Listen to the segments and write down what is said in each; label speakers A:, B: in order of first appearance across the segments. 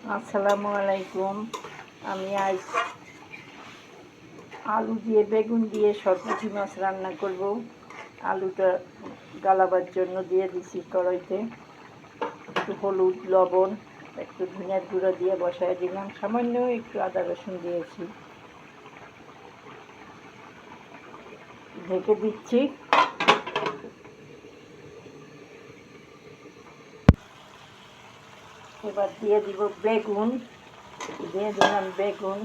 A: আসসালামু আলাইকুম। আমি আজ আলু দিয়ে বেগুন দিয়ে সরপুঁটি মাছ রান্না করব। আলুটা গালাবার জন্য দিয়ে দিছি কড়াইতে, একটু হলুদ, লবণ, একটু ধনিয়ার গুঁড়ো দিয়ে বসায় দিলাম, সামান্য একটু আদা রসুন দিয়েছি, ঢেকে দিচ্ছি। এবার দিয়ে দিব বেগুন, দিয়ে দিলাম বেগুন,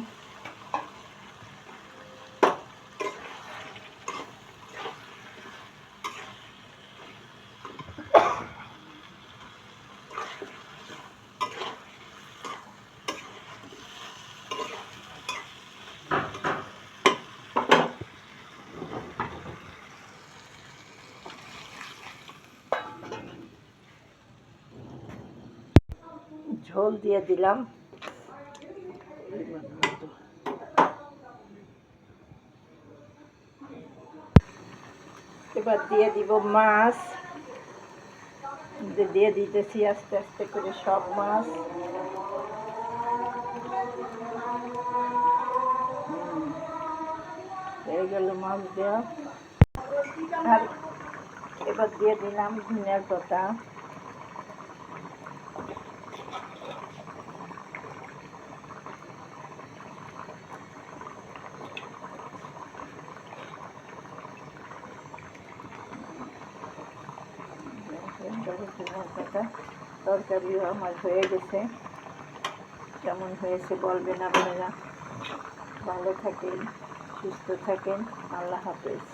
A: ঝোল দিয়ে দিলাম। এবার দিয়ে দিব মাছ, দিয়ে দিতেছি আস্তে আস্তে করে সব মাছ। হয়ে গেল মাছ দেওয়া। আর এবার দিয়ে দিলাম ধনিয়ার পাতা, তরকারিও আমার হয়ে গেছে। কেমন হয়েছে বলবেন আপনারা। ভালো থাকেন, সুস্থ থাকেন। আল্লাহ হাফেজ।